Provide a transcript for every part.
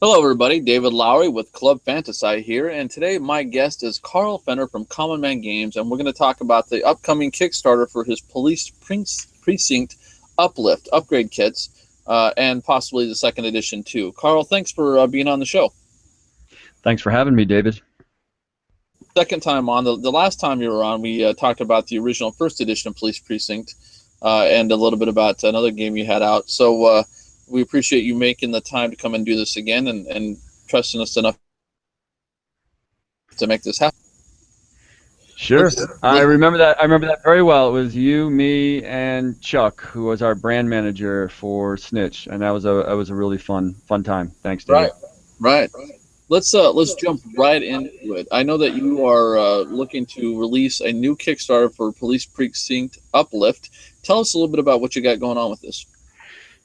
Hello, everybody. David Lowry with Club Fantasci here, and today my guest is Karl Fenner from Common Man Games, and we're going to talk about the upcoming Kickstarter for his Precinct Uplift upgrade kits, and possibly the second edition too. Karl, thanks for being on the show. Thanks for having me, David. Second time on. The last time you were on, we talked about the original first edition of Police Precinct, and a little bit about another game you had out. So we appreciate you making the time to come and do this again, and trusting us enough to make this happen. Sure. I remember that. I remember that very well. It was you, me, and Chuck, who was our brand manager for Snitch, and that was a really fun time. Thanks, David. Right. Let's jump right into it. I know that you are looking to release a new Kickstarter for Police Precinct Uplift. Tell us a little bit about what you got going on with this.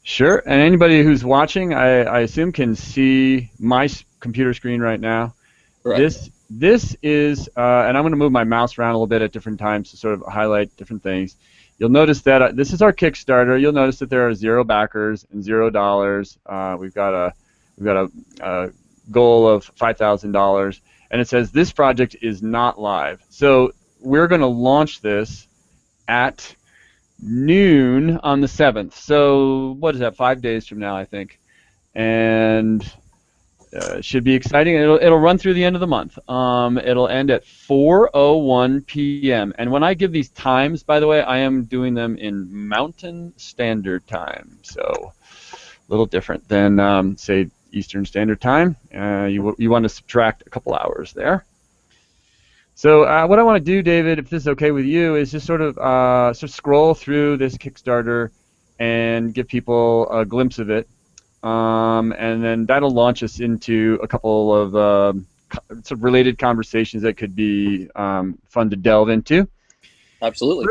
Sure. And anybody who's watching, I assume, can see my computer screen right now. Correct. This is, and I'm going to move my mouse around a little bit at different times to sort of highlight different things. You'll notice that this is our Kickstarter. You'll notice that there are 0 backers and $0. We've got a goal of $5,000, and it says this project is not live. So we're going to launch this at noon on the 7th. So what is that? 5 days from now, I think, and should be exciting. It'll run through the end of the month. It'll end at 4:01 p.m. And when I give these times, by the way, I am doing them in Mountain Standard Time, so a little different than say Eastern Standard Time. You want to subtract a couple hours there. So what I want to do, David, if this is okay with you, is just sort of scroll through this Kickstarter and give people a glimpse of it, and then that'll launch us into a couple of sort of related conversations that could be fun to delve into. Absolutely.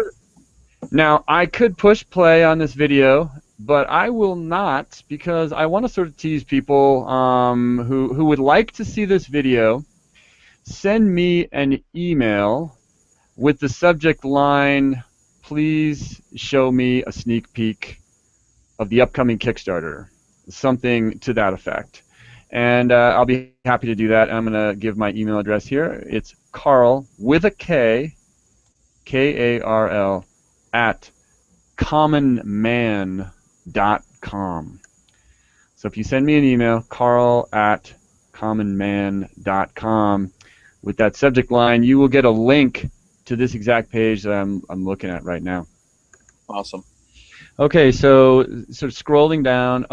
Now, I could push play on this video, but I will not, because I want to sort of tease people who would like to see this video. Send me an email with the subject line, "Please show me a sneak peek of the upcoming Kickstarter," something to that effect. And I'll be happy to do that. I'm going to give my email address here. It's Karl with a K, K-A-R-L, at commonman.com. So if you send me an email, Karl at commonman.com, with that subject line, you will get a link to this exact page that I'm looking at right now. Awesome. Okay, so sort of scrolling down.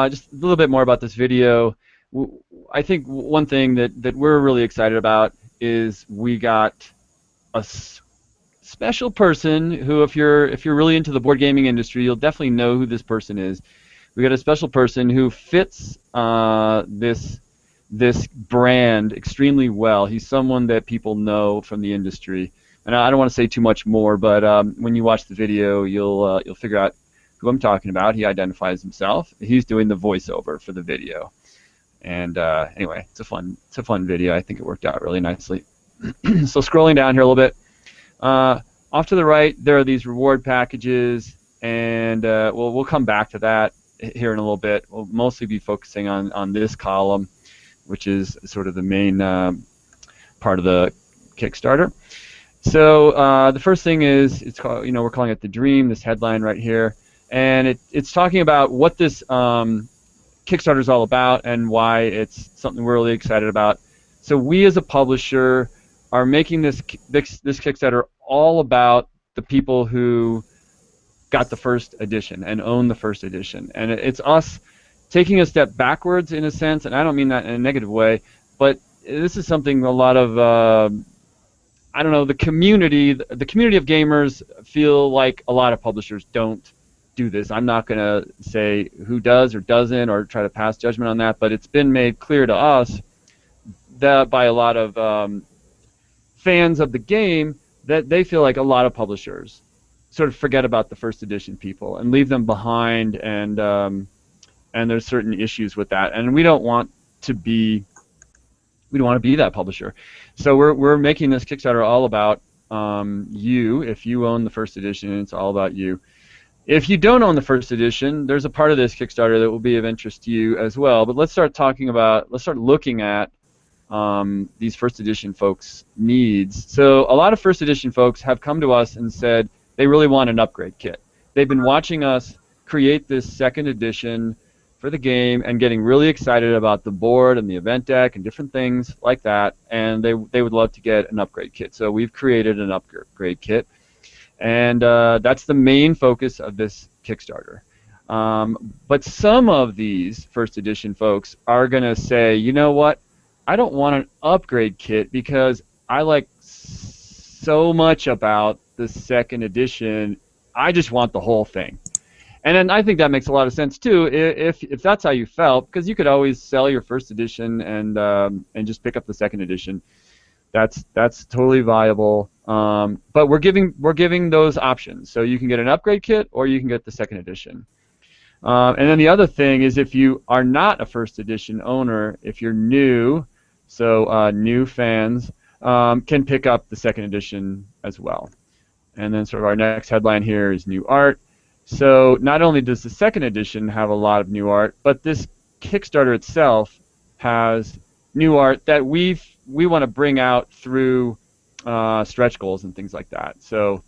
Just a little bit more about this video. I think one thing that we're really excited about is we got a special person who, if you're really into the board gaming industry, you'll definitely know who this person is. We got a special person who fits this brand extremely well. He's someone that people know from the industry, and I don't want to say too much more, but when you watch the video, you'll figure out who I'm talking about. He identifies himself. He's doing the voiceover for the video, and anyway, it's a fun video. I think it worked out really nicely. So scrolling down here a little bit, off to the right, there are these reward packages, and we'll come back to that here in a little bit. We'll mostly be focusing on this column, which is sort of the main part of the Kickstarter. So the first thing is, it's called, we're calling it The Dream, this headline right here, and it's talking about what this Kickstarter is all about and why it's something we're really excited about. So we as a publisher are making this Kickstarter all about the people who got the first edition and own the first edition, and it's us taking a step backwards in a sense, and I don't mean that in a negative way, but this is something a lot of I don't know, the community of gamers feel like a lot of publishers don't do this. I'm not going to say who does or doesn't or try to pass judgment on that, but it's been made clear to us that by a lot of fans of the game that they feel like a lot of publishers sort of forget about the first edition people and leave them behind, and there's certain issues with that, and we don't want to be that publisher. So we're making this Kickstarter all about you. If you own the first edition, it's all about you. If you don't own the first edition, there's a part of this Kickstarter that will be of interest to you as well. But let's start looking at these first edition folks' needs. So a lot of first edition folks have come to us and said they really want an upgrade kit. They've been watching us create this second edition for the game and getting really excited about the board and the event deck and different things like that, and they would love to get an upgrade kit. So we've created an upgrade kit, and that's the main focus of this Kickstarter. But some of these first edition folks are going to say, you know what, I don't want an upgrade kit because I like so much about the second edition, I just want the whole thing. And then I think that makes a lot of sense too, if that's how you felt, because you could always sell your first edition and just pick up the second edition. That's totally viable. But we're giving those options, so you can get an upgrade kit or you can get the second edition. And then the other thing is, if you are not a first edition owner, if you're new, so new fans can pick up the second edition as well. And then sort of our next headline here is new art. So not only does the second edition have a lot of new art, but this Kickstarter itself has new art that we want to bring out through stretch goals and things like that. So,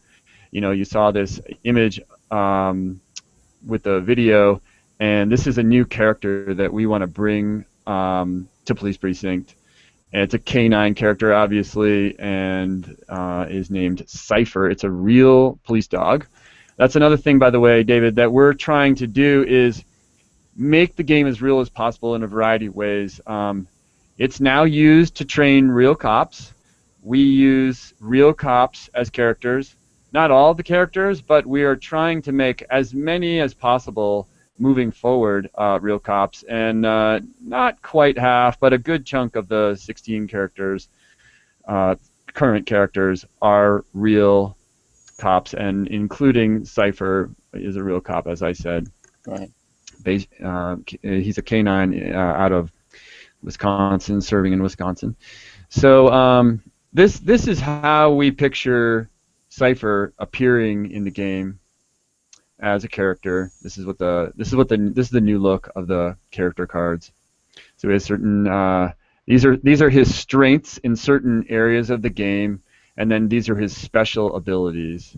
you know, you saw this image with the video, and this is a new character that we want to bring to Police Precinct. And it's a canine character, obviously, and is named Cypher. It's a real police dog. That's another thing, by the way, David, that we're trying to do is make the game as real as possible in a variety of ways. It's now used to train real cops. We use real cops as characters. Not all the characters, but we are trying to make as many as possible moving forward real cops. And not quite half, but a good chunk of the 16 characters, current characters, are real cops, and including Cypher is a real cop, as I said. Right. He's a canine out of Wisconsin, serving in Wisconsin. So this is how we picture Cypher appearing in the game as a character. This is the new look of the character cards. So we have certain these are his strengths in certain areas of the game, and then these are his special abilities.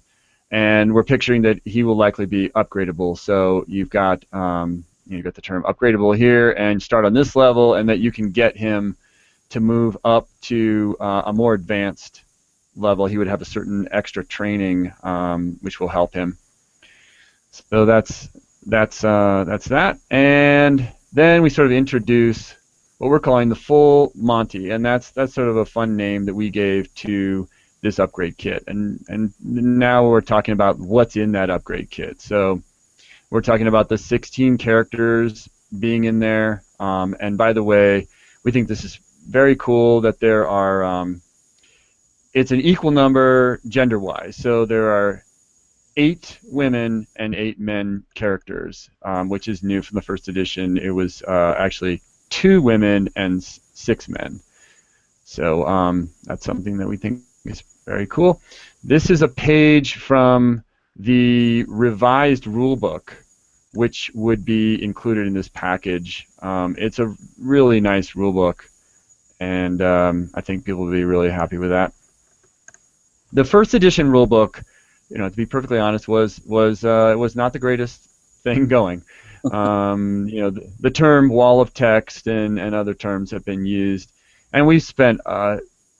And we're picturing that he will likely be upgradable. So you've got the term upgradable here, and start on this level, and that you can get him to move up to a more advanced level. He would have a certain extra training, which will help him. So that's that. And then we sort of introduce what we're calling the full Monty, and that's sort of a fun name that we gave to this upgrade kit. And now we're talking about what's in that upgrade kit. So we're talking about the 16 characters being in there. And by the way, we think this is very cool that there are, it's an equal number gender-wise. So there are 8 women and 8 men characters, which is new from the first edition. It was actually 2 women and 6 men. So that's something that we think is very cool. This is a page from the revised rulebook, which would be included in this package. It's a really nice rulebook, and I think people will be really happy with that. The first edition rulebook, to be perfectly honest, was not the greatest thing going. The term wall of text and other terms have been used, and we've spent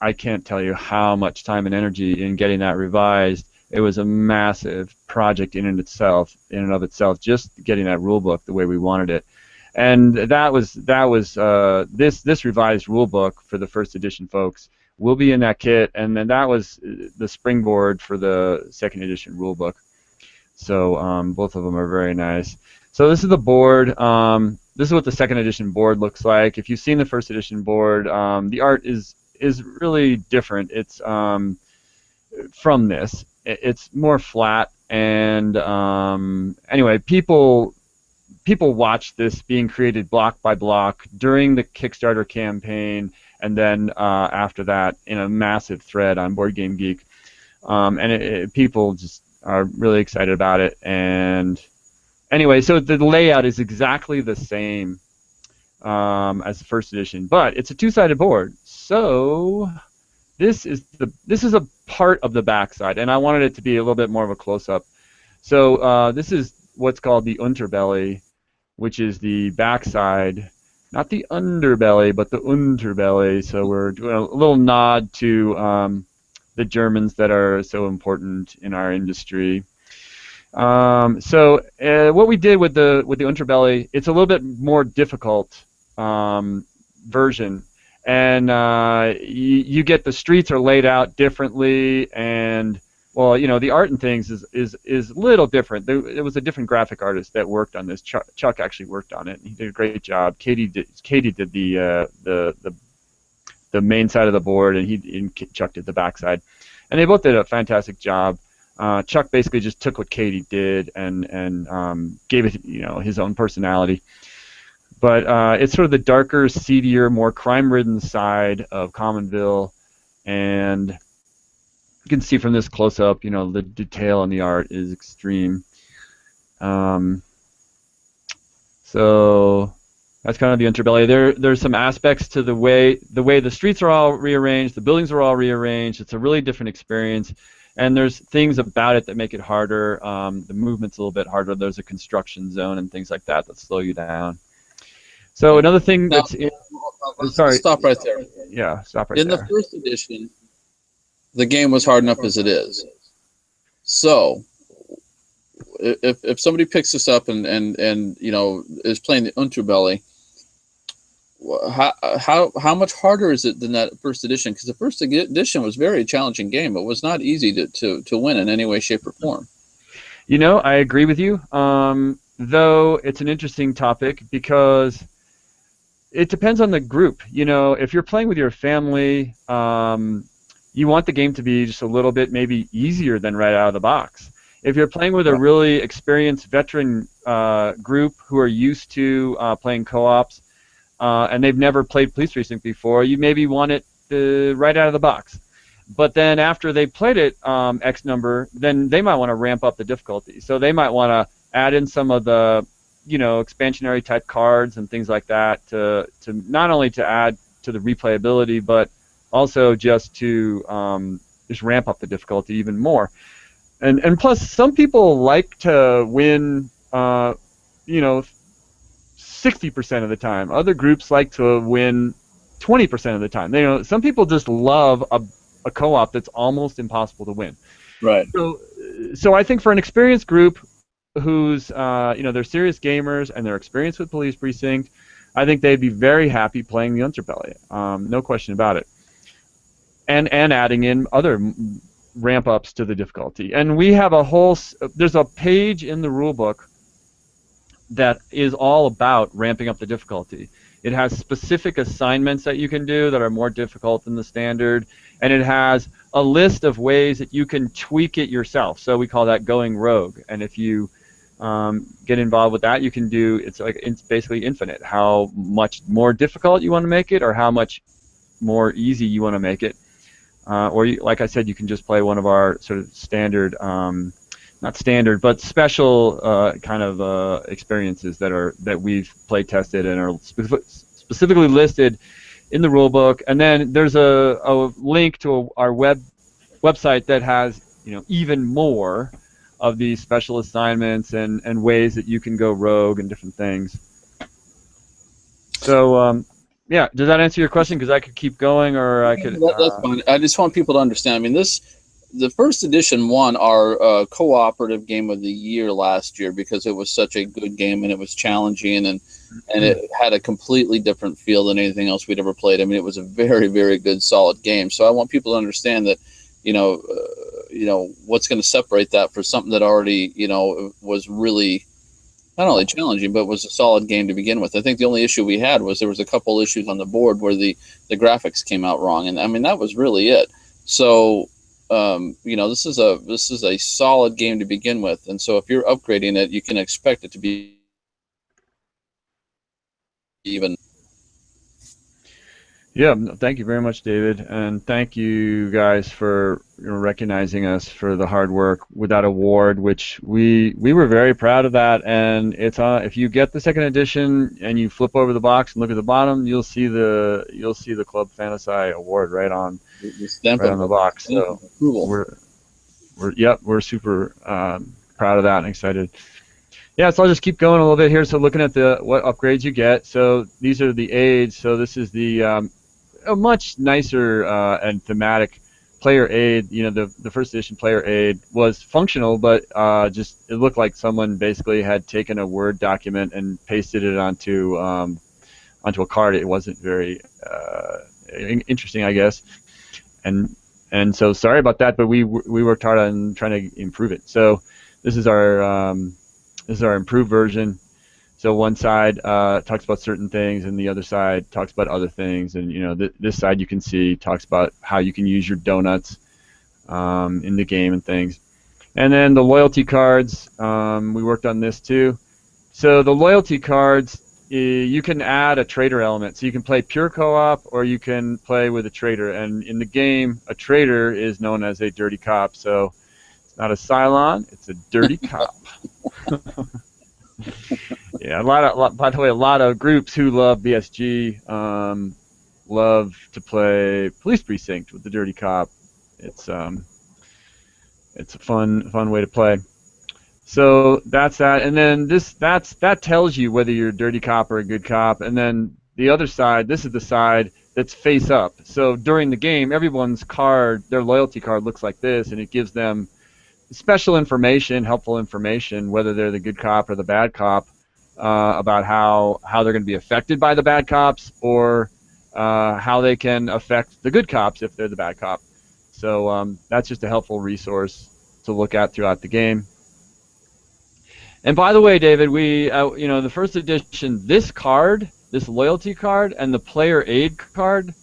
I can't tell you how much time and energy in getting that revised. It was a massive project in and of itself, just getting that rule book the way we wanted it. And that was this revised rule book for the first edition folks will be in that kit, and then that was the springboard for the second edition rule book. So both of them are very nice. So this is the board. This is what the second edition board looks like. If you've seen the first edition board, the art is really different. It's from this. It's more flat, and anyway, people watched this being created block by block during the Kickstarter campaign, and then after that in a massive thread on Board Game Geek, and people just are really excited about it. And anyway, so the layout is exactly the same as the first edition, but it's a two-sided board. So this is a part of the backside, and I wanted it to be a little bit more of a close-up. So this is what's called the Unterbelly, which is the backside, not the underbelly, but the Unterbelly. So we're doing a little nod to the Germans that are so important in our industry. What we did with the Unterbelly, it's a little bit more difficult version, and you get the streets are laid out differently, and well, you know, the art and things is a little different. It was a different graphic artist that worked on this. Chuck actually worked on it, and he did a great job. Katie did the main side of the board, and Chuck did the back side, and they both did a fantastic job. Chuck basically just took what Katie did and gave it, you know, his own personality. But it's sort of the darker, seedier, more crime-ridden side of Commonville, and you can see from this close-up, you know, the detail in the art is extreme. So that's kind of the underbelly. There's some aspects to the way the streets are all rearranged, the buildings are all rearranged. It's a really different experience. And there's things about it that make it harder. The movement's a little bit harder. There's a construction zone and things like that slow you down. So another thing Now, sorry. Stop right there. Yeah, stop right there. In the first edition, the game was hard enough as it is. So if somebody picks this up and you know is playing the Unterbelly, how much harder is it than that first edition? Because the first edition was a very challenging game. It was not easy to win in any way, shape, or form. You know, I agree with you. Though it's an interesting topic because it depends on the group. You know, if you're playing with your family, you want the game to be just a little bit maybe easier than right out of the box. If you're playing with a really experienced veteran group who are used to playing co-ops, and they've never played Police Precinct before, you maybe want it right out of the box. But then after they've played it X number, then they might want to ramp up the difficulty. So they might want to add in some of the, you know, expansionary type cards and things like that to not only to add to the replayability, but also just to just ramp up the difficulty even more. And plus, some people like to win, you know, 60% of the time. Other groups like to win 20% of the time. You know, some people just love a co-op that's almost impossible to win. Right. So I think for an experienced group who's, you know, they're serious gamers and they're experienced with Police Precinct, I think they'd be very happy playing the Unterbelly. No question about it. And adding in other ramp ups to the difficulty. And we have there's a page in the rule book that is all about ramping up the difficulty. It has specific assignments that you can do that are more difficult than the standard, and it has a list of ways that you can tweak it yourself. So we call that going rogue. And if you get involved with that, you can do, it's basically infinite, how much more difficult you want to make it or how much more easy you want to make it. Like I said, you can just play one of our sort of standard, not standard, but special kind of experiences that we've play tested and are specifically listed in the rulebook. And then there's a link to our website that has, you know, even more of these special assignments and ways that you can go rogue and different things. So yeah, does that answer your question? Because I could keep going, or I could. That's fine. I just want people to understand. I mean, the first edition won our cooperative game of the year last year because it was such a good game and it was challenging and it had a completely different feel than anything else we'd ever played. I mean, it was a very, very good, solid game. So I want people to understand that, you know, what's going to separate that for something that already, you know, was really not only challenging, but was a solid game to begin with. I think the only issue we had was there was a couple issues on the board where the graphics came out wrong, and I mean that was really it. So you know, this is a solid game to begin with, and so if you're upgrading it, you can expect it to be even. Yeah, thank you very much, David, and thank you guys for recognizing us for the hard work with that award, which we were very proud of that. And it's if you get the second edition and you flip over the box and look at the bottom, you'll see the Club Fantasci award The stamp right of on the box. So approval. we're super proud of that and excited. Yeah, so I'll just keep going a little bit here. So looking at the what upgrades you get. So these are the aids. So this is the a much nicer and thematic player aid. You know, the first edition player aid was functional, but just it looked like someone basically had taken a Word document and pasted it onto a card. It wasn't very interesting, I guess. And so sorry about that, but we worked hard on trying to improve it. So this is our improved version. So one side talks about certain things, and the other side talks about other things. And this side you can see talks about how you can use your donuts in the game and things. And then the loyalty cards, we worked on this too. So the loyalty cards, you can add a trader element. So you can play pure co-op, or you can play with a trader. And in the game, a trader is known as a dirty cop. So it's not a Cylon, it's a dirty cop. Yeah, by the way, a lot of groups who love BSG love to play Police Precinct with the Dirty Cop. It's a fun way to play. So that's that, and then that tells you whether you're a dirty cop or a good cop. And then the other side, this is the side that's face up. So during the game, everyone's card, their loyalty card looks like this, and it gives them special information, helpful information, whether they're the good cop or the bad cop, about how they're going to be affected by the bad cops, or how they can affect the good cops if they're the bad cop. So that's just a helpful resource to look at throughout the game. And by the way, David, we the first edition, this loyalty card, and the player aid card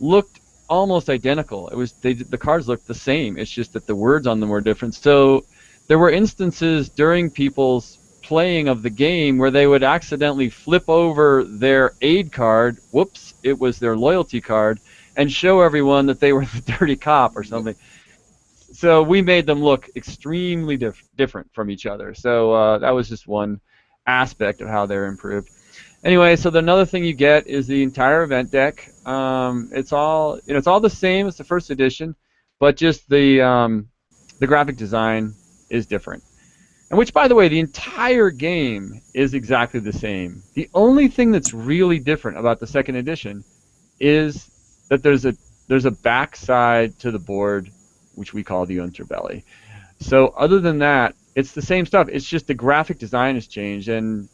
looked almost identical. The cards looked the same. It's just that the words on them were different. So there were instances during people's playing of the game where they would accidentally flip over their aid card. Whoops, it was their loyalty card, and show everyone that they were the dirty cop or something. So we made them look extremely different from each other. So that was just one aspect of how they're improved. Anyway, so another thing you get is the entire event deck. It's all the same as the first edition, but just the graphic design is different. And which, by the way, the entire game is exactly the same. The only thing that's really different about the second edition is that there's a backside to the board, which we call the underbelly. So other than that, it's the same stuff. It's just the graphic design has changed, and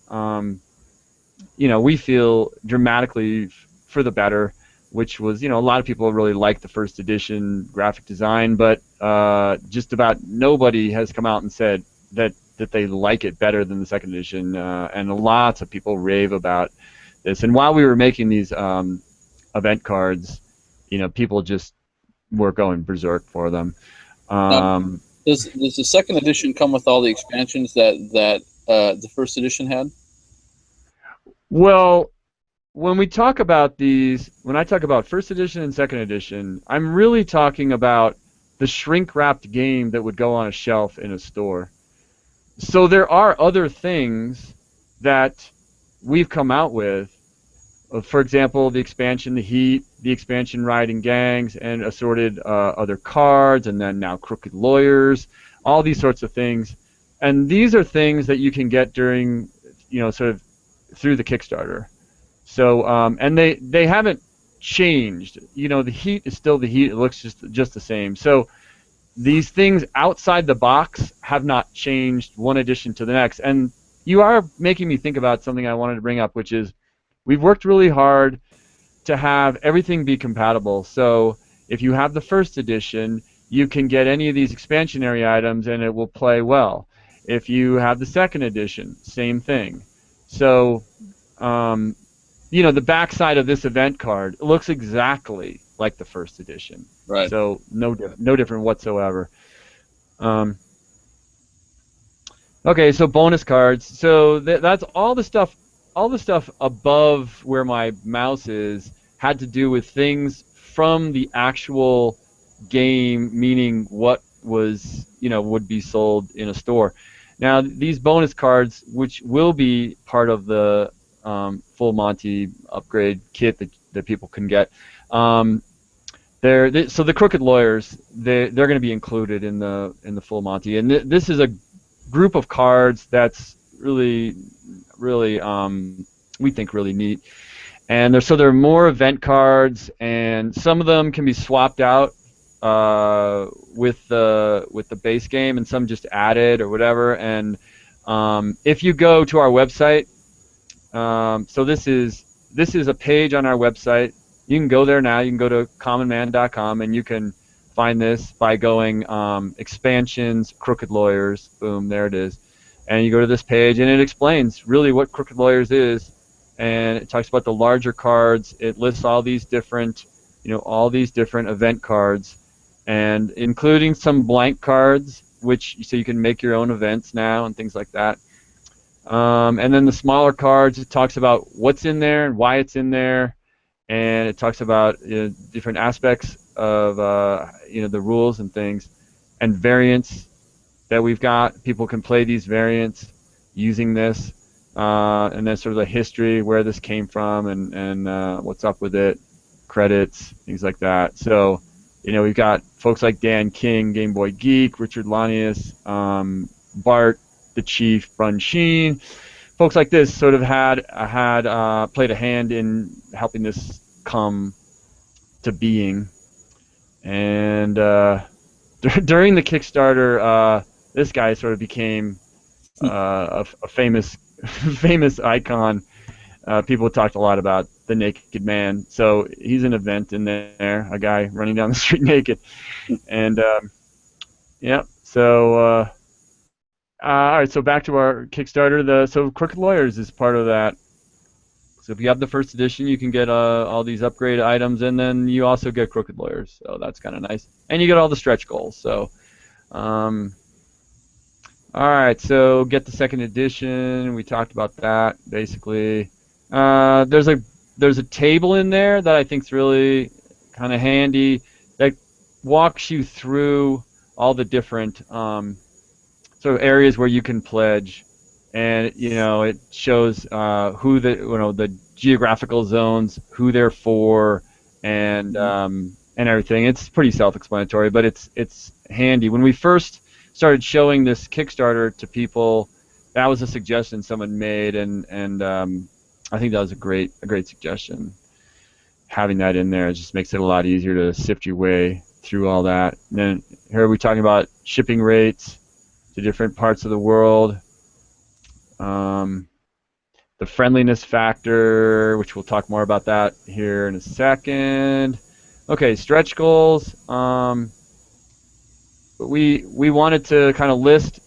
we feel dramatically for the better, which was, a lot of people really liked the first edition graphic design, but just about nobody has come out and said that they like it better than the second edition, and lots of people rave about this. And while we were making these event cards, people just were going berserk for them. Now, does the second edition come with all the expansions that the first edition had? Well, when I talk about first edition and second edition, I'm really talking about the shrink-wrapped game that would go on a shelf in a store. So there are other things that we've come out with. For example, the expansion, the Heat, the expansion Riding Gangs, and assorted other cards, and then now Crooked Lawyers, all these sorts of things. And these are things that you can get during, sort of through the Kickstarter. So, and they haven't changed. The Heat is still the Heat. It looks just the same. So these things outside the box have not changed one edition to the next. And you are making me think about something I wanted to bring up, which is we've worked really hard to have everything be compatible. So if you have the first edition, you can get any of these expansionary items and it will play well. If you have the second edition, same thing. So, the backside of this event card looks exactly like the first edition. Right. So no different whatsoever. Okay, so bonus cards. So that's all the stuff above where my mouse is had to do with things from the actual game, meaning what was, would be sold in a store. Now, these bonus cards, which will be part of the full Monty upgrade kit that people can get, so the Crooked Lawyers, they're going to be included in the full Monty, and this is a group of cards that's really, really, we think really neat. And there are more event cards, and some of them can be swapped out with the base game, and some just added or whatever. And if you go to our website, so this is a page on our website. You can go there now. You can go to commonman.com, and you can find this by going expansions, Crooked Lawyers. Boom, there it is. And you go to this page, and it explains really what Crooked Lawyers is, and it talks about the larger cards. It lists all these different, event cards, and including some blank cards, so you can make your own events now and things like that. And then the smaller cards, it talks about what's in there and why it's in there, and it talks about different aspects of the rules and things, and variants that we've got. People can play these variants using this, and then sort of the history, where this came from, and what's up with it, credits, things like that. So, we've got folks like Dan King, Game Boy Geek, Richard Lanius, Bart, the Chief, Brun Sheen. Folks like this sort of played a hand in helping this come to being. And during the Kickstarter, this guy sort of became a famous icon. People talked a lot about the Naked Man, so he's an event in there, a guy running down the street naked. And yeah, so all right, so back to our Kickstarter. So Crooked Lawyers is part of that. So if you have the first edition, you can get all these upgrade items, and then you also get Crooked Lawyers. So that's kind of nice, and you get all the stretch goals. So, all right, so get the second edition. We talked about that basically. There's a table in there that I think is really kind of handy, that walks you through all the different sort of areas where you can pledge, and it shows who the geographical zones, who they're for, and everything. It's pretty self-explanatory, but it's handy. When we first started showing this Kickstarter to people, that was a suggestion someone made, and I think that was a great suggestion. Having that in there just makes it a lot easier to sift your way through all that. And then here we're talking about shipping rates to different parts of the world. The friendliness factor, which we'll talk more about that here in a second. Okay, stretch goals. We wanted to kind of list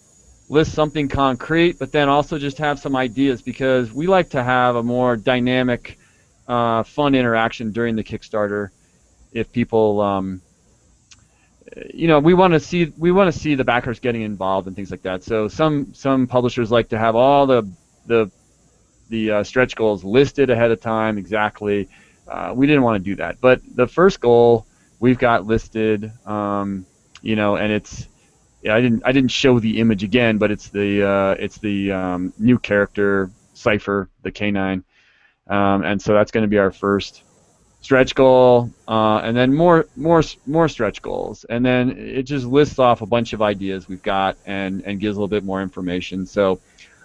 something concrete, but then also just have some ideas, because we like to have a more dynamic, fun interaction during the Kickstarter. If people, we want to see the backers getting involved and things like that. So some publishers like to have all the stretch goals listed ahead of time exactly. We didn't want to do that, but the first goal we've got listed, and it's. Yeah, I didn't show the image again, but it's the new character Cypher, the K9, and so that's going to be our first stretch goal, and then more stretch goals, and then it just lists off a bunch of ideas we've got, and gives a little bit more information. So,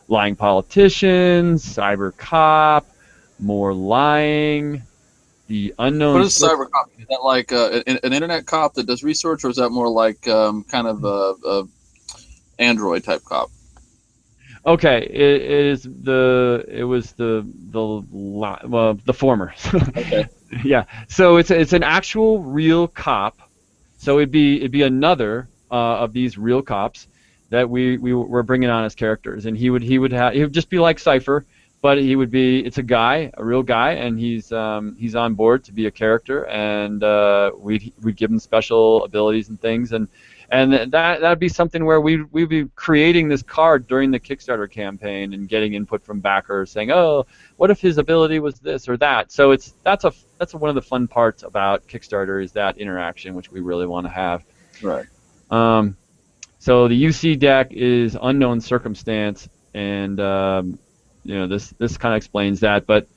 lying politicians, cyber cop, more lying. The unknown. What is cyber cop? Is that like an internet cop that does research, or is that more like kind of a Android type cop? Okay, it was the former. Okay. Yeah. So it's an actual real cop. So it'd be another of these real cops that we were bringing on as characters, and he would just be like Cypher. But it's a real guy, and he's on board to be a character, and we'd give him special abilities and things, and And that'd be something where we'd be creating this card during the Kickstarter campaign and getting input from backers saying, oh, what if his ability was this or that? So that's one of the fun parts about Kickstarter, is that interaction, which we really want to have. Right. So the UC deck is unknown circumstance, and this kind of explains that. But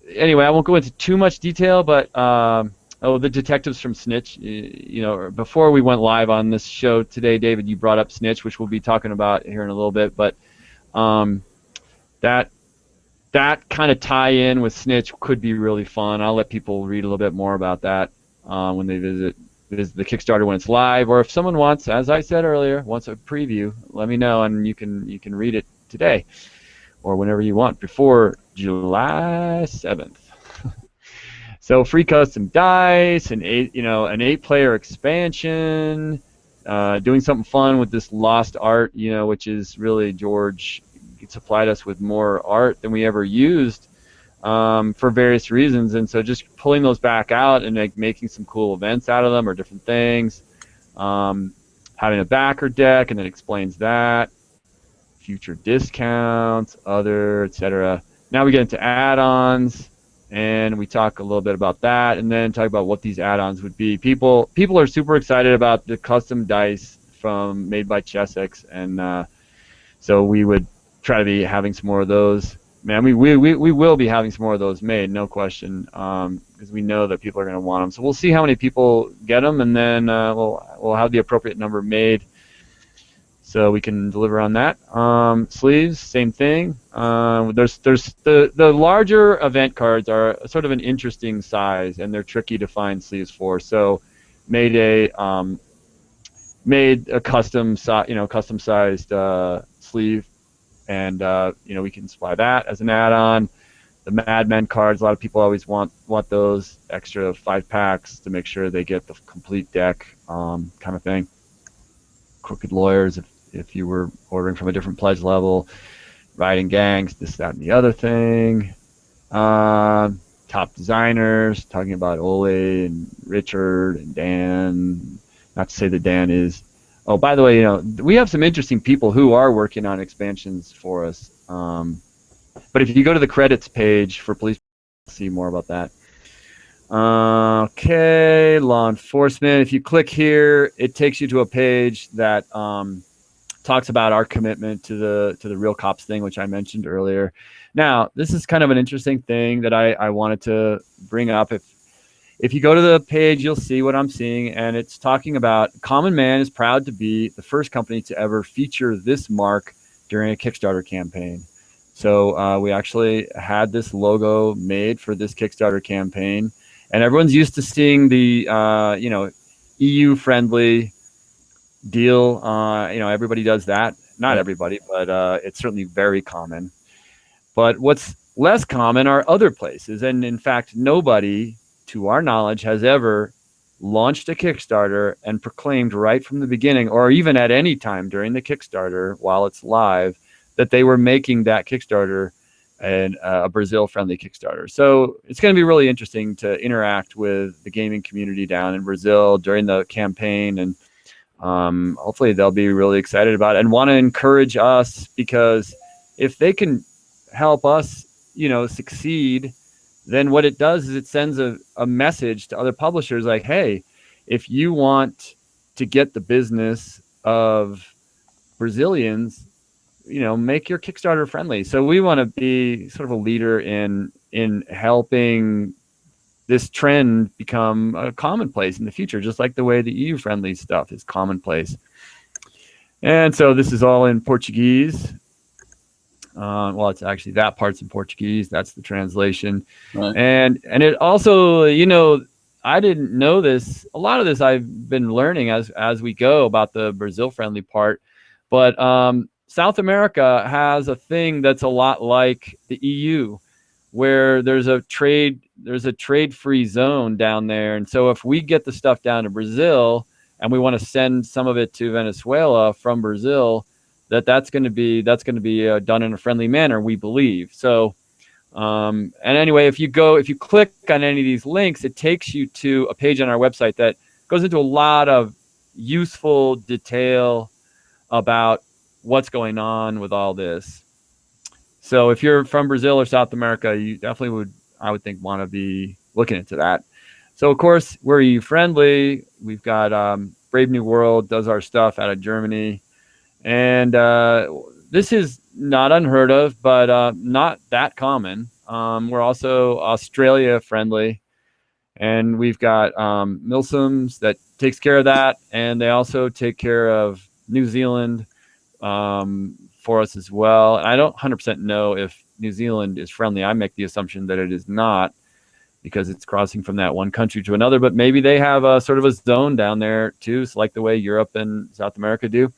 anyway, I won't go into too much detail. But the detectives from Snitch. Before we went live on this show today, David, you brought up Snitch, which we'll be talking about here in a little bit. But that kind of tie-in with Snitch could be really fun. I'll let people read a little bit more about that when they visit the Kickstarter when it's live, or if someone wants, as I said earlier, wants a preview, let me know, and you can read it today or whenever you want before July 7th. So free custom dice, an 8-player expansion, doing something fun with this lost art, which is really George supplied us with more art than we ever used. For various reasons, and so just pulling those back out and making some cool events out of them or different things. Having a backer deck, and it explains that. Future discounts, other, etc. Now we get into add-ons, and we talk a little bit about that, and then talk about what these add-ons would be. People are super excited about the custom dice made by Chessex, and so we would try to be having some more of those. Man, we will be having some more of those made, no question, because we know that people are going to want them. So we'll see how many people get them, and then we'll have the appropriate number made, so we can deliver on that. Sleeves, same thing. There's the larger event cards are sort of an interesting size, and they're tricky to find sleeves for. So made a custom sized sleeve. And we can supply that as an add-on. The Mad Men cards, a lot of people always want those extra 5-packs to make sure they get the complete deck, kind of thing. Crooked Lawyers, if you were ordering from a different pledge level. Riding Gangs, this, that, and the other thing. Top Designers, talking about Ole and Richard and Dan. Not to say that Dan is. Oh, by the way, we have some interesting people who are working on expansions for us. But if you go to the credits page for Police, you'll see more about that. Okay, law enforcement. If you click here, it takes you to a page that talks about our commitment to the Real Cops thing, which I mentioned earlier. Now, this is kind of an interesting thing that I wanted to bring up. If you go to the page, you'll see what I'm seeing, and it's talking about Common Man is proud to be the first company to ever feature this mark during a Kickstarter campaign. So we actually had this logo made for this Kickstarter campaign, and everyone's used to seeing the EU-friendly deal. Everybody does that. Not everybody, but it's certainly very common. But what's less common are other places, and in fact, nobody, to our knowledge, has ever launched a Kickstarter and proclaimed right from the beginning, or even at any time during the Kickstarter while it's live, that they were making that Kickstarter a Brazil-friendly Kickstarter. So it's going to be really interesting to interact with the gaming community down in Brazil during the campaign, and hopefully they'll be really excited about it and want to encourage us, because if they can help us, succeed, then what it does is it sends a message to other publishers like, hey, if you want to get the business of Brazilians, make your Kickstarter friendly. So we want to be sort of a leader in helping this trend become a commonplace in the future, just like the way the EU friendly stuff is commonplace. And so this is all in Portuguese. Well, it's actually, that part's in Portuguese. That's the translation. Right. And it also, I didn't know this. A lot of this I've been learning as we go about the Brazil-friendly part. But South America has a thing that's a lot like the EU, where there's a trade-free zone down there. And so if we get the stuff down to Brazil and we want to send some of it to Venezuela from Brazil, that's going to be done in a friendly manner, we believe. So, and anyway, if you click on any of these links, it takes you to a page on our website that goes into a lot of useful detail about what's going on with all this. So if you're from Brazil or South America, you definitely would, I would think, want to be looking into that. So of course we're EU friendly. We've got Brave New World does our stuff out of Germany, and this is not unheard of, but not that common. We're also Australia friendly, and we've got Milsums that takes care of that, and they also take care of New Zealand for us as well. And I don't 100% know if New Zealand is friendly. I make the assumption that it is not, because it's crossing from that one country to another, but maybe they have a sort of a zone down there too, so like the way Europe and South America do.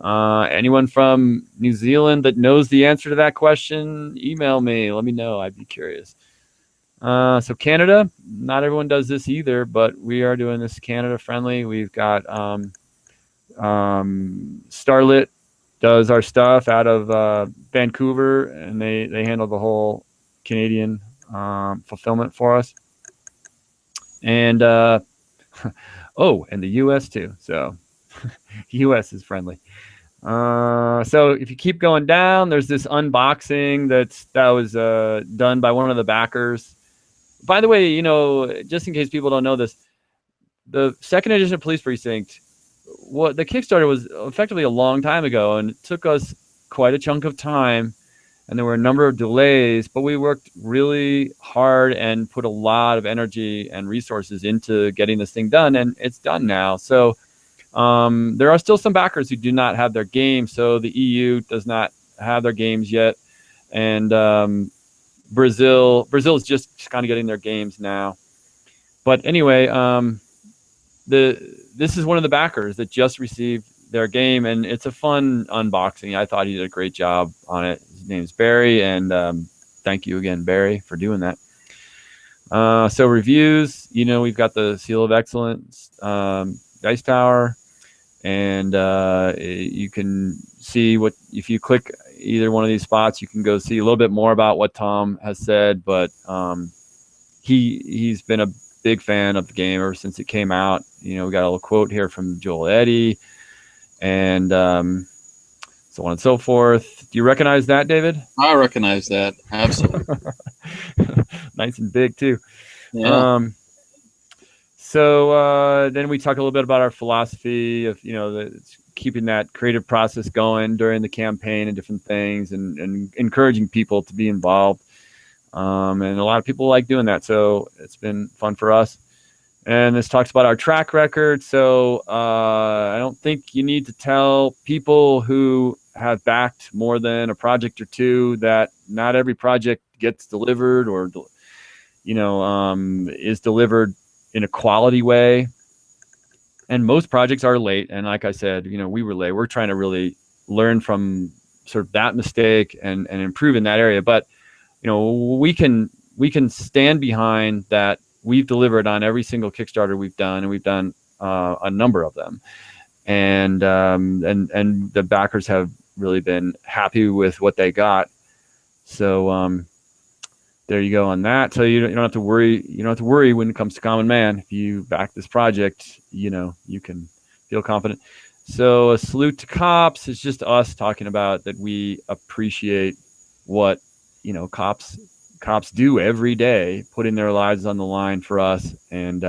Anyone from New Zealand that knows the answer to that question, email me. Let me know. I'd be curious. So Canada, not everyone does this either, but we are doing this Canada friendly. We've got Starlit does our stuff out of Vancouver, and they handle the whole Canadian fulfillment for us. And oh, and the U.S. too. So U.S. is friendly. So if you keep going down, there's this unboxing that was done by one of the backers. By the way, just in case people don't know this, the second edition of Police Precinct, what the Kickstarter was effectively a long time ago, and it took us quite a chunk of time, and there were a number of delays, but we worked really hard and put a lot of energy and resources into getting this thing done, and it's done now. So there are still some backers who do not have their game, so the EU does not have their games yet, and Brazil is just kind of getting their games now. But anyway, this is one of the backers that just received their game, and it's a fun unboxing. I thought he did a great job on it. His name's Barry, and thank you again, Barry, for doing that. So reviews, we've got the Seal of Excellence Dice Tower, and you can see what, if you click either one of these spots, you can go see a little bit more about what Tom has said, but he's been a big fan of the game ever since it came out. We got a little quote here from Joel Eddy, and so on and so forth. Do you recognize that, David? I recognize that, absolutely. Nice and big too. Yeah. So then we talk a little bit about our philosophy of keeping that creative process going during the campaign and different things, and encouraging people to be involved. And a lot of people like doing that, so it's been fun for us. And this talks about our track record. So I don't think you need to tell people who have backed more than a project or two that not every project gets delivered or is delivered in a quality way. And most projects are late. And like I said, we were late. We're trying to really learn from sort of that mistake and improve in that area. But we can stand behind that. We've delivered on every single Kickstarter we've done, and we've done a number of them, and the backers have really been happy with what they got. So there you go on that. So you don't have to worry. You don't have to worry when it comes to Common Man. If you back this project, you can feel confident. So a salute to cops is just us talking about that we appreciate what cops do every day, putting their lives on the line for us. And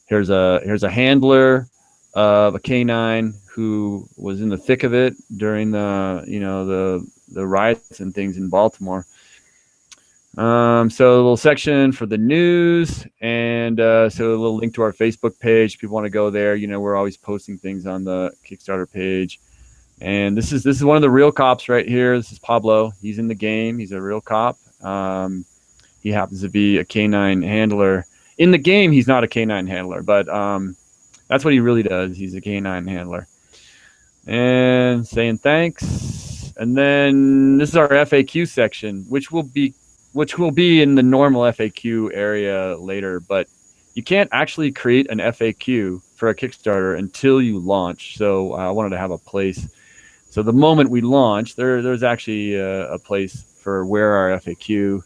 here's a handler of a canine who was in the thick of it during the riots and things in Baltimore. So a little section for the news, and so a little link to our Facebook page if you want to go there. We're always posting things on the Kickstarter page. And this is one of the real cops right here. This is Pablo. He's in the game. He's a real cop. He happens to be a canine handler. In the game, he's not a canine handler, but that's what he really does. He's a canine handler. And saying thanks. And then this is our FAQ section, which will be in the normal FAQ area later, but you can't actually create an FAQ for a Kickstarter until you launch. So I wanted to have a place. So the moment we launch, there's actually a place for where our FAQ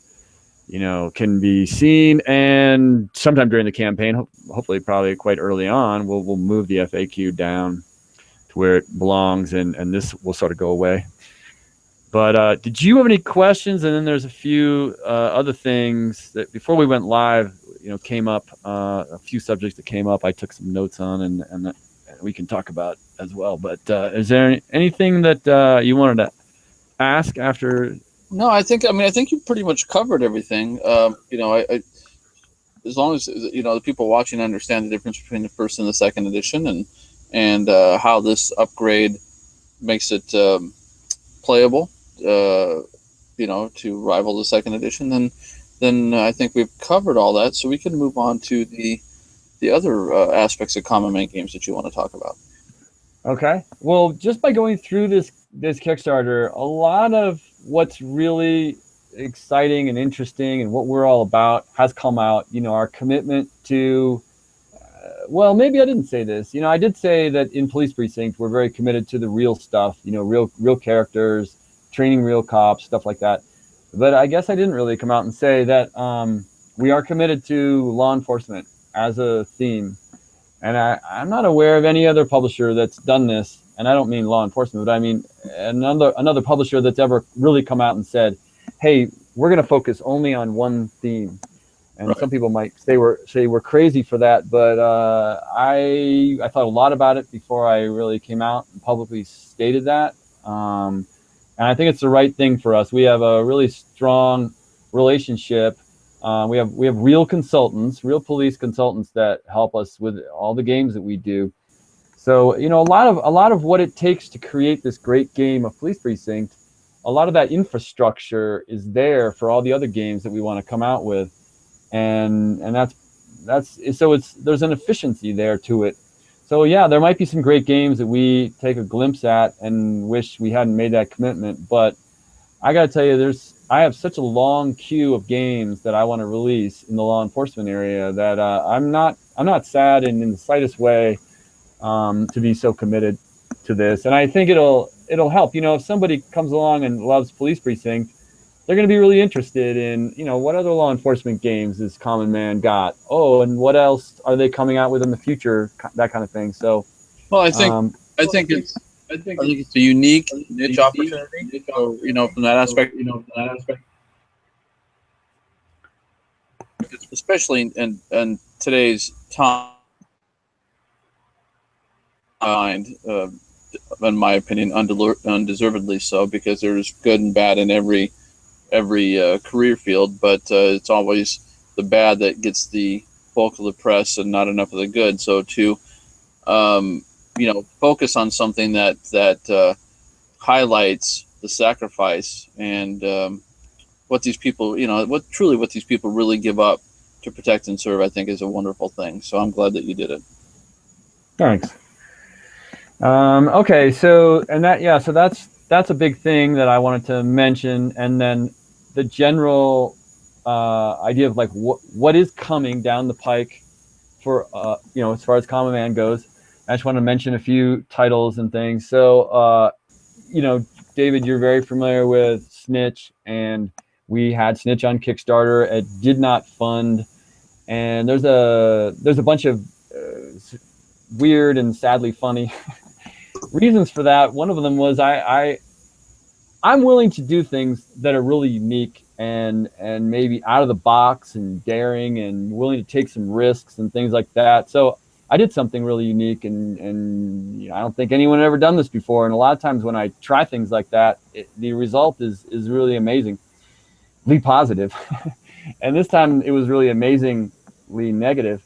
can be seen. And sometime during the campaign, hopefully probably quite early on, we'll move the FAQ down to where it belongs, and this will sort of go away. But did you have any questions? And then there's a few other things that before we went live, came up, a few subjects that came up. I took some notes on, and that we can talk about as well. But is there anything that you wanted to ask after? No, I think you pretty much covered everything. As long as the people watching understand the difference between the first and the second edition, and how this upgrade makes it playable, to rival the second edition, then I think we've covered all that. So we can move on to the other aspects of Common Man games that you want to talk about. Okay. Well, just by going through this Kickstarter, a lot of what's really exciting and interesting and what we're all about has come out. Our commitment to, well, maybe I didn't say this. I did say that in Police Precinct, we're very committed to the real stuff, real characters, training real cops, stuff like that. But I guess I didn't really come out and say that we are committed to law enforcement as a theme. And I'm not aware of any other publisher that's done this. And I don't mean law enforcement, but I mean another publisher that's ever really come out and said, hey, we're going to focus only on one theme. And right. Some people might say we're crazy for that, but I thought a lot about it before I really came out and publicly stated that. And I think it's the right thing for us. We have a really strong relationship. We have real consultants, real police consultants that help us with all the games that we do. So a lot of what it takes to create this great game of Police Precinct, a lot of that infrastructure is there for all the other games that we want to come out with, and that's so there's an efficiency there to it. So yeah, there might be some great games that we take a glimpse at and wish we hadn't made that commitment, but I got to tell you, I have such a long queue of games that I want to release in the law enforcement area that I'm not sad in the slightest way to be so committed to this. And I think it'll help. If somebody comes along and loves Police Precinct, they're going to be really interested in, what other law enforcement games has Common Man got? Oh, and what else are they coming out with in the future? That kind of thing. So, well, I think it's a unique niche opportunity. So, from that aspect, especially in today's time, in my opinion, undeservedly so, because there's good and bad in every career field, but it's always the bad that gets the bulk of the press and not enough of the good. So to focus on something that highlights the sacrifice and what these people, what these people really give up to protect and serve, I think is a wonderful thing. So I'm glad that you did it. Thanks. Okay, so that's a big thing that I wanted to mention, and then the general idea of like what is coming down the pike for as far as Common Man goes. I just want to mention a few titles and things. So David, you're very familiar with Snitch, and we had Snitch on Kickstarter. It did not fund, and there's a bunch of weird and sadly funny reasons for that. One of them was I'm willing to do things that are really unique and maybe out of the box and daring and willing to take some risks and things like that. So I did something really unique, and I don't think anyone had ever done this before. And a lot of times when I try things like that, the result is really amazingly positive. And this time it was really amazingly negative.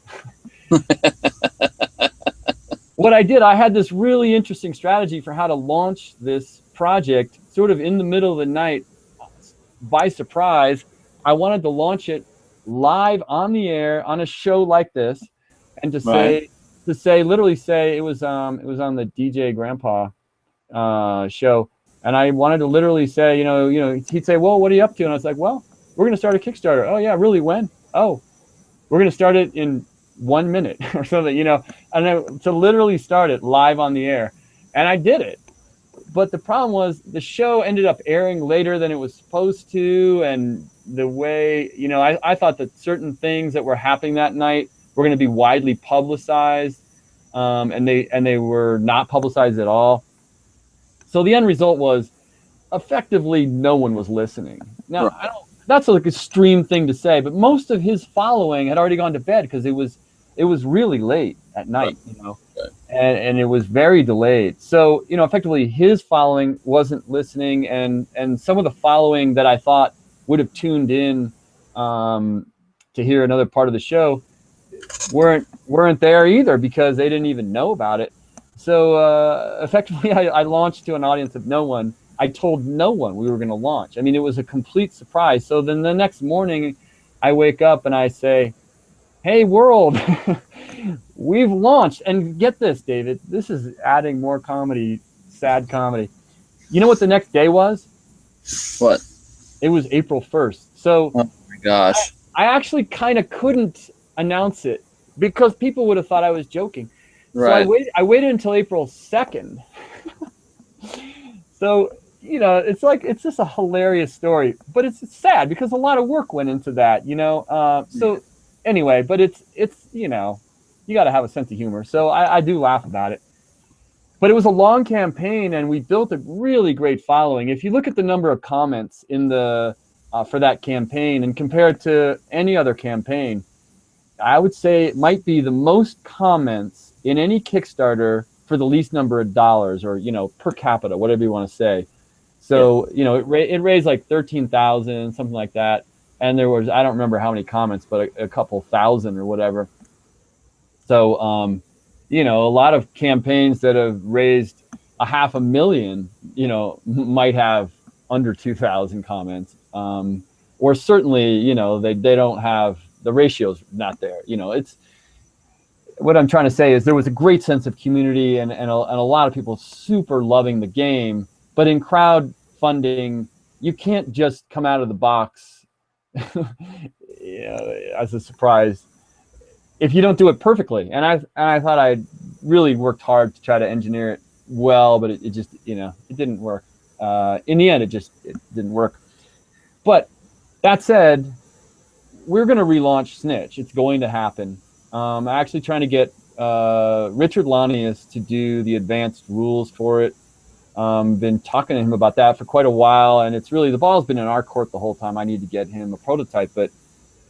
What I did, I had this really interesting strategy for how to launch this project sort of in the middle of the night by surprise. I wanted to launch it live on the air on a show like this, and literally say it was on the DJ Grandpa show, and I wanted to literally say, he'd say, well, what are you up to? And I was like, well, we're going to start a Kickstarter. Oh yeah, really? When? Oh, we're going to start it in 1 minute or something, and then to literally start it live on the air. And I did it. but the problem was the show ended up airing later than it was supposed to, and the way, I thought that certain things that were happening that night were going to be widely publicized, and they were not publicized at all. So the end result was effectively no one was listening. Now, Right. I don't. That's like an extreme thing to say, but most of his following had already gone to bed because it was really late at Right. night, Okay. and it was very delayed. So effectively his following wasn't listening, and some of the following that I thought would have tuned in to hear another part of the show weren't there either because they didn't even know about it. So effectively, I launched to an audience of no one. I told no one we were going to launch. I mean, it was a complete surprise. So then the next morning, I wake up and I say, "Hey, world, we've launched." And get this, David, this is adding more comedy, sad comedy. You know what the next day was? What? It was April 1st. So Oh my gosh. I actually kind of couldn't announce it because people would have thought I was joking. So Right. I waited until April 2nd. So, it's just a hilarious story, but it's sad because a lot of work went into that, so anyway, but it's, you got to have a sense of humor. So I do laugh about it, but it was a long campaign and we built a really great following. If you look at the number of comments in the, for that campaign and compare it to any other campaign, I would say it might be the most comments in any Kickstarter for the least number of dollars, or per capita, whatever you want to say. So it raised like 13,000, something like that, and there was, I don't remember how many comments, but a couple thousand or whatever. So a lot of campaigns that have raised $500,000, might have under 2,000 comments, or certainly they don't have, the ratio's not there. It's, what I'm trying to say is there was a great sense of community and a lot of people super loving the game. But in crowdfunding, you can't just come out of the box as a surprise if you don't do it perfectly. And I thought I really worked hard to try to engineer it well, but it just, it didn't work. In the end, it didn't work. But that said, we're going to relaunch Snitch. It's going to happen. I'm actually trying to get Richard Lanius to do the advanced rules for it. Been talking to him about that for quite a while, and it's really, the ball's been in our court the whole time. I need to get him a prototype, but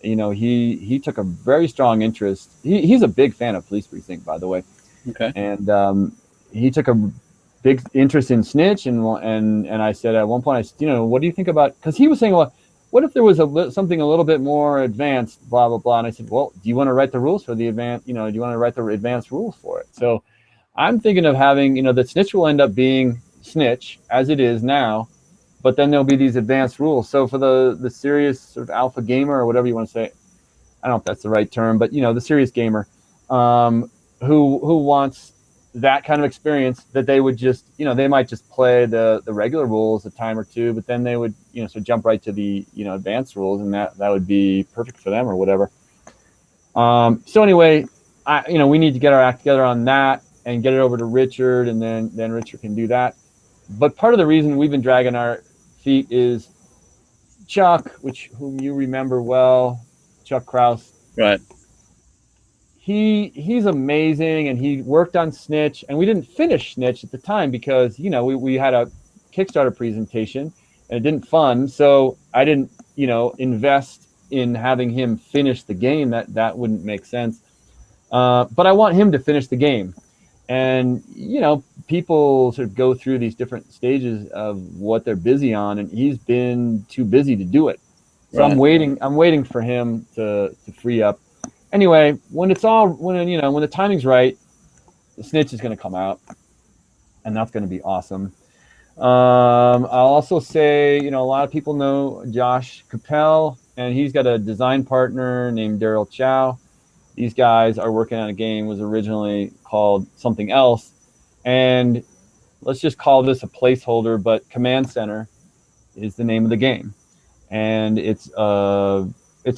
he took a very strong interest. He's a big fan of Police Precinct, by the way. Okay. And he took a big interest in Snitch, and I said at one point, what do you think about? Because he was saying, well, what if there was something a little bit more advanced, blah, blah, blah. And I said, well, do you want to write the rules for the advanced, do you want to write the advanced rules for it? So I'm thinking of having, the Snitch will end up being Snitch as it is now, but then there'll be these advanced rules. So for the serious sort of alpha gamer, or whatever you want to say, I don't know if that's the right term, but, the serious gamer who wants that kind of experience, that they would just, they might just play the regular rules a time or two, but then they would, so jump right to the, advanced rules, and that would be perfect for them or whatever. So anyway, we need to get our act together on that and get it over to Richard, and then Richard can do that. But part of the reason we've been dragging our feet is Chuck, whom you remember well, Chuck Kraus. Right. He's amazing, and he worked on Snitch, and we didn't finish Snitch at the time because we had a Kickstarter presentation and it didn't fund, so I didn't invest in having him finish the game. That wouldn't make sense. But I want him to finish the game, and people sort of go through these different stages of what they're busy on, and he's been too busy to do it. So right. I'm waiting for him to free up. Anyway, when the timing's right, the Snitch is going to come out, and that's going to be awesome. I'll also say, a lot of people know Josh Capel, and he's got a design partner named Daryl Chow. These guys are working on a game was originally called something else, and let's just call this a placeholder, but Command Center is the name of the game, and it's a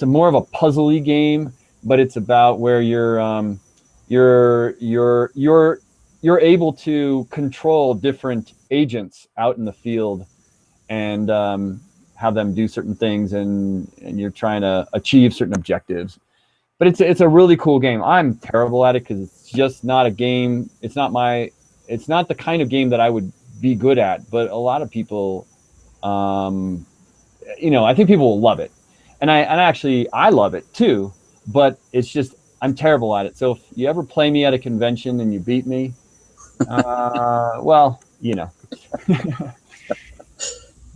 more of a puzzly game. But it's about where you're you're able to control different agents out in the field and have them do certain things, and you're trying to achieve certain objectives. But it's a really cool game. I'm terrible at it because it's just not a game. It's not the kind of game that I would be good at. But a lot of people, I think people will love it, and I love it too. But it's just I'm terrible at it. So if you ever play me at a convention and you beat me, well,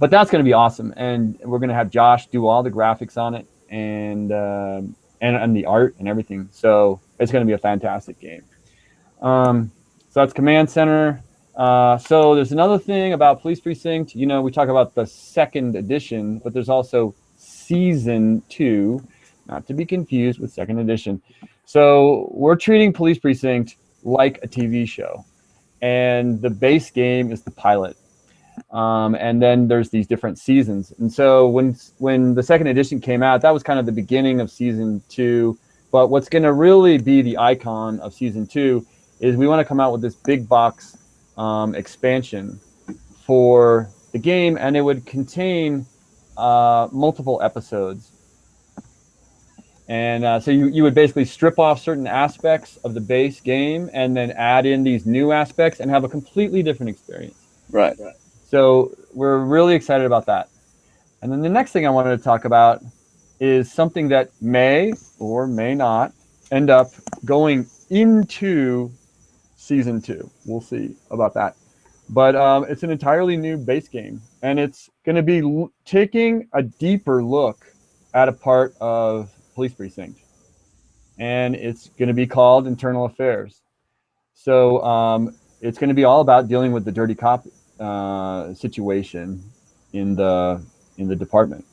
But that's going to be awesome, and we're going to have Josh do all the graphics on it, and the art and everything. So it's going to be a fantastic game. So that's Command Center. So there's another thing about Police Precinct. We talk about the 2nd edition, but there's also Season 2, not to be confused with 2nd edition. So we're treating Police Precinct like a TV show, and the base game is the pilot. And then there's these different seasons. And so when the 2nd edition came out, that was kind of the beginning of Season 2. But what's going to really be the icon of Season 2 is we want to come out with this big box expansion for the game, and it would contain multiple episodes. And so you would basically strip off certain aspects of the base game and then add in these new aspects and have a completely different experience. Right. So we're really excited about that. And then the next thing I wanted to talk about is something that may or may not end up going into Season 2. We'll see about that. But it's an entirely new base game, and it's going to be taking a deeper look at a part of Police Precinct. And it's going to be called Internal Affairs. So it's going to be all about dealing with the dirty cop situation in the department.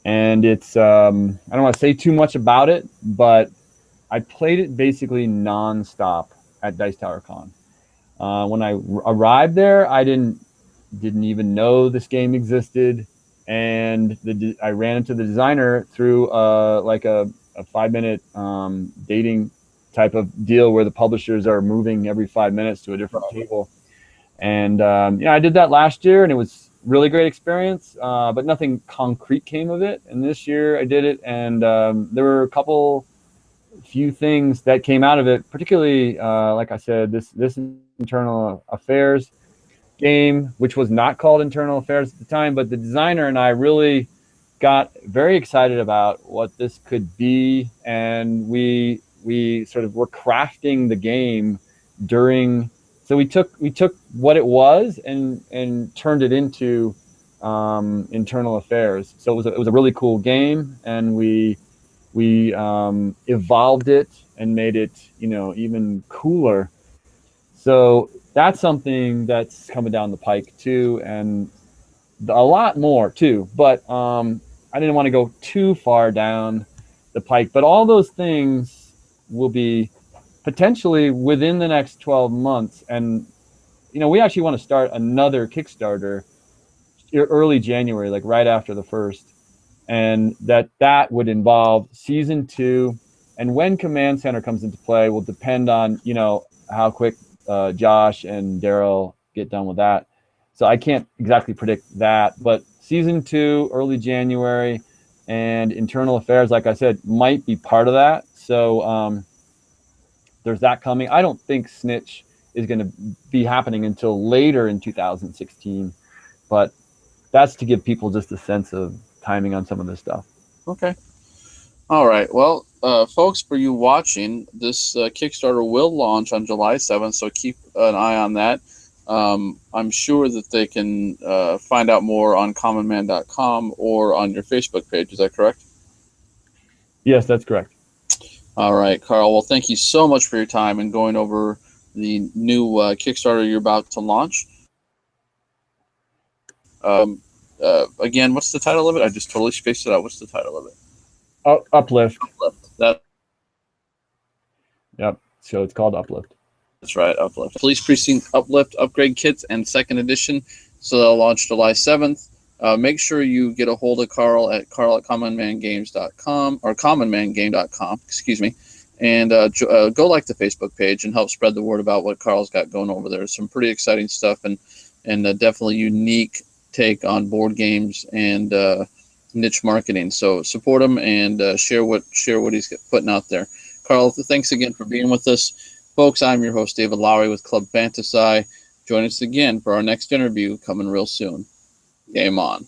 And it's I don't want to say too much about it, but I played it basically nonstop at Dice Tower Con. When I arrived there, I didn't even know this game existed, and I ran into the designer through like a 5-minute dating type of deal where the publishers are moving every 5 minutes to a different table. And I did that last year, and it was really great experience, but nothing concrete came of it. And this year I did it, and there were a few things that came out of it, particularly like I said, this Internal Affairs game, which was not called Internal Affairs at the time, but the designer and I really got very excited about what this could be, and we sort of were crafting the game during. So we took what it was and turned it into Internal Affairs. So it was a really cool game, and we evolved it and made it even cooler. So that's something that's coming down the pike too, and a lot more too. But I didn't want to go too far down the pike. But all those things will be potentially within the next 12 months. And, we actually want to start another Kickstarter early January, like right after the 1st. And that would involve Season 2. And when Command Center comes into play will depend on, how quick Josh and Daryl get done with that. So I can't exactly predict that. But Season 2, early January, and Internal Affairs, like I said, might be part of that. So there's that coming. I don't think Snitch is going to be happening until later in 2016, but that's to give people just a sense of timing on some of this stuff. Okay. All right. Well, folks, for you watching, this Kickstarter will launch on July 7th, so keep an eye on that. I'm sure that they can find out more on commonman.com or on your Facebook page. Is that correct? Yes, that's correct. All right, Karl. Well, thank you so much for your time and going over the new Kickstarter you're about to launch. Again, what's the title of it? I just totally spaced it out. What's the title of it? Uplift. That. Yep. So it's called Uplift. That's right, Uplift. Police Precinct Uplift upgrade kits and 2nd edition. So they'll launch July 7th. Make sure you get a hold of Karl at commonmangames.com or commonmangame.com, excuse me. And go like the Facebook page and help spread the word about what Karl's got going over there. Some pretty exciting stuff and definitely unique take on board games and niche marketing. So support him and share what he's putting out there. Karl, thanks again for being with us. Folks, I'm your host, David Lowry with Club Fantasci. Join us again for our next interview coming real soon. Game on.